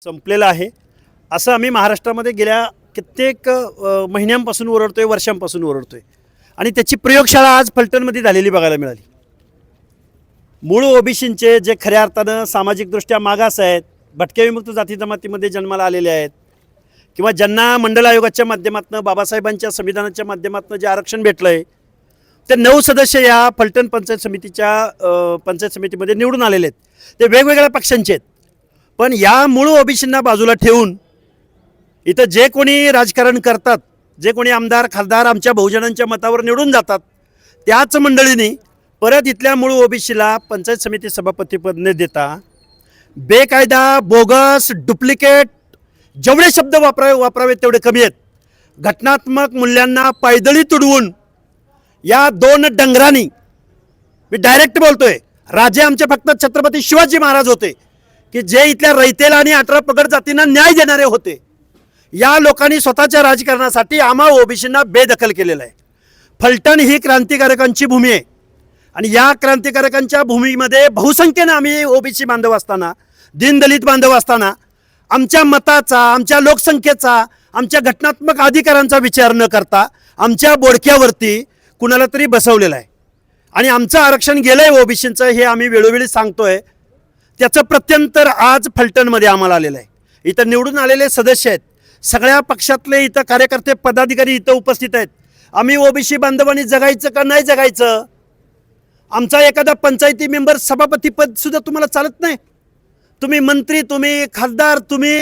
संपलेला आहे असं आम्ही महाराष्ट्रामध्ये गेल्या कित्येक महिन्यांपासून ओरडतोय, वर्षांपासून ओरडतोय आणि त्याची प्रयोगशाळा आज फलटणमध्ये झालेली बघायला मिळाली. मूळ ओबीसींचे जे खऱ्या अर्थानं सामाजिकदृष्ट्या मागास आहेत, भटक्या विमुक्त जाती जमातीमध्ये जन्माला आलेले आहेत किंवा ज्यांना मंडल आयोगाच्या माध्यमातून बाबासाहेबांच्या संविधानाच्या माध्यमातून जे आरक्षण भेटलं आहे ते 9 सदस्य या फलटण पंचायत समितीमध्ये निवडून आलेले आहेत. ते वेगवेगळ्या पक्षांचे आहेत. पण या मूळ ओबीसींना बाजूला ठेवून इथं जे कोणी राजकारण करतात, जे कोणी आमदार खासदार आमच्या बहुजनांच्या मतावर निवडून जातात, त्याच मंडळींनी परत इथल्या मूळ ओबीसीला पंचायत समिती सभापतीपद न देता बेकायदा, बोगस, डुप्लिकेट जेवढे शब्द वापरावे तेवढे कमी आहेत. घटनात्मक मूल्यांना पायदळी तुडवून या 2 डंगरांनी, मी डायरेक्ट बोलतोय, राजे आमचे फक्त छत्रपती शिवाजी महाराज होते की जे इथल्या रयतेला आणि 18 पगड जातींना न्याय देणारे होते. या लोकांनी स्वतःच्या राजकारणासाठी आम्हा ओबीसींना बेदखल केलेलं आहे. फलटण ही क्रांतिकारकांची भूमी आहे आणि या क्रांतिकारकांच्या भूमीमध्ये बहुसंख्येनं आम्ही ओबीसी बांधव असताना, दीनदलित बांधव असताना आमच्या मताचा, आमच्या लोकसंख्येचा, आमच्या घटनात्मक अधिकारांचा विचार न करता आमच्या बोडक्यावरती कुणाला तरी बसवलेलं आहे आणि आमचं आरक्षण गेलं आहे ओबीसींचं, हे आम्ही वेळोवेळी सांगतोय. त्याचं प्रत्यंतर आज फलटणमध्ये आम्हाला आलेलं आहे. इथं निवडून आलेले सदस्य आहेत, सगळ्या पक्षातले इथं कार्यकर्ते पदाधिकारी इथं उपस्थित आहेत. आम्ही ओबीसी बांधवांनी जगायचं का नाही जगायचं? आमचा एखादा पंचायती मेंबर सभापतीपद सुद्धा तुम्हाला चालत नाही? तुम्ही मंत्री, तुम्ही खासदार, तुम्ही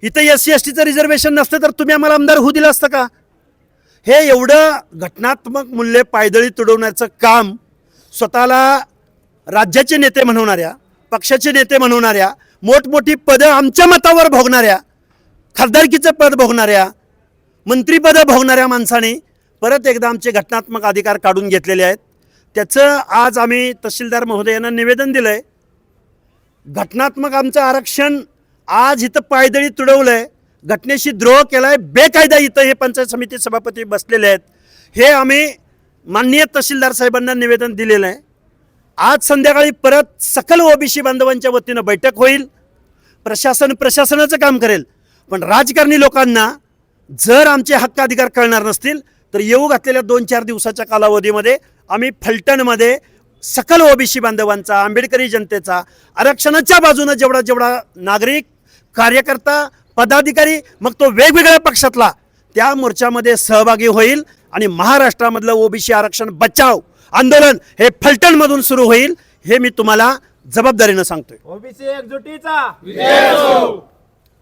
इथं SC STचं रिझर्वेशन नसतं तर तुम्ही आम्हाला आमदार होऊ दिलं असतं का? हे एवढं घटनात्मक मूल्य पायदळी तुडवण्याचं काम स्वतःला राज्याचे नेते म्हणवणाऱ्या, पक्षाचे नेते म्हणवणाऱ्या, मोठमोठी पदं आमच्या मतावर भोगणाऱ्या, खासदारकीचं पद भोगणाऱ्या, मंत्रीपदं भोगणाऱ्या माणसाने परत एकदा आमचे घटनात्मक अधिकार काढून घेतलेले आहेत. त्याचं आज आम्ही तहसीलदार महोदयांना निवेदन दिलं आहे. घटनात्मक आमचं आरक्षण आज इथं पायदळी तुडवलं आहे, घटनेशी द्रोह केला आहे, बेकायदा इथं हे पंचायत समिती सभापती बसलेले आहेत. हे आम्ही माननीय तहसीलदार साहेबांना निवेदन दिलेलं आहे. आज संध्याकाळी परत सकल ओबीसी बांधवांच्या वतीनं बैठक होईल. प्रशासनाचं काम करेल. पण राजकारणी लोकांना जर आमचे हक्क अधिकार कळणार नसतील तर येऊ घातलेल्या 2-4 दिवसाच्या कालावधीमध्ये आम्ही फलटणमध्ये सकल ओबीसी बांधवांचा, आंबेडकरी जनतेचा, आरक्षणाच्या बाजूनं जेवढा नागरिक, कार्यकर्ता, पदाधिकारी, मग तो वेगवेगळ्या पक्षातला, त्या मोर्चामध्ये सहभागी होईल आणि महाराष्ट्रामधलं ओबीसी आरक्षण बचाव आंदोलन हे फलटणमधून सुरू होईल. हे मी तुम्हाला जबाबदारीनं सांगतोय. ओबीसी एकजुटीचा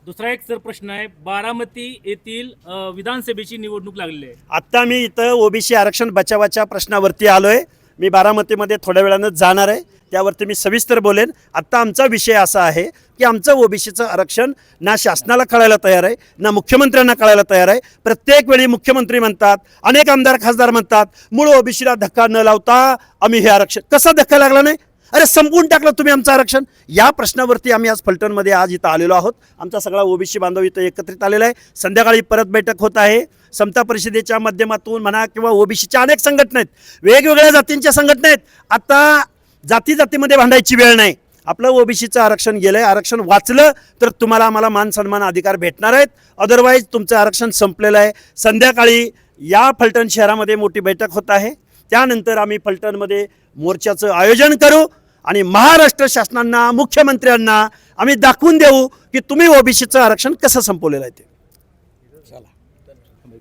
दुसरा एक सर प्रश्न आहे, बारामती येथील विधानसभेची निवडणूक लागलेली आहे. आत्ता मी इथं ओबीसी आरक्षण बचावाच्या प्रश्नावरती आलोय. मी बारामतीमध्ये थोड्या वेळानं जाणार आहे, त्यावरती मी सविस्तर बोलेन. आत्ता आमचा विषय असा आहे की आमचं ओबीसीचं आरक्षण ना शासनाला कळायला तयार आहे, ना मुख्यमंत्र्यांना कळायला तयार आहे. प्रत्येक वेळी मुख्यमंत्री म्हणतात, अनेक आमदार खासदार म्हणतात, मूळ ओबीसीला धक्का न लावता आम्ही हे आरक्षण. कसा धक्का लागला नाही? अरे संपवून टाकलं तुम्ही आमचं आरक्षण. या प्रश्नावरती आम्ही आज फलटणमध्ये आज इथं आलेलो आहोत. आमचा सगळा ओबीसी बांधव इथं एकत्रित आलेला आहे. संध्याकाळी परत बैठक होत आहे. समता परिषदेच्या माध्यमातून म्हणा किंवा ओबीसीच्या अनेक संघटना आहेत, वेगवेगळ्या जातींच्या संघटना आहेत. आता जातीमध्ये भांडायची वेळ नाही. आपलं ओबीसीचं आरक्षण गेलंय, आरक्षण वाचलं तर तुम्हाला आम्हाला मान सन्मान अधिकार भेटणार आहेत. अदरवाईज तुमचं आरक्षण संपलेलं आहे. संध्याकाळी या फलटण शहरामध्ये मोठी बैठक होत आहे. त्यानंतर आम्ही फलटणमध्ये मोर्चाचं आयोजन करू आणि महाराष्ट्र शासनांना, मुख्यमंत्र्यांना आम्ही दाखवून देऊ की तुम्ही ओबीसीचं आरक्षण कसं संपवलेलं आहे ते.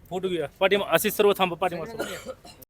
फोटो घेऊया, पाठीमा असे सर्व थांबा, पाठीमा.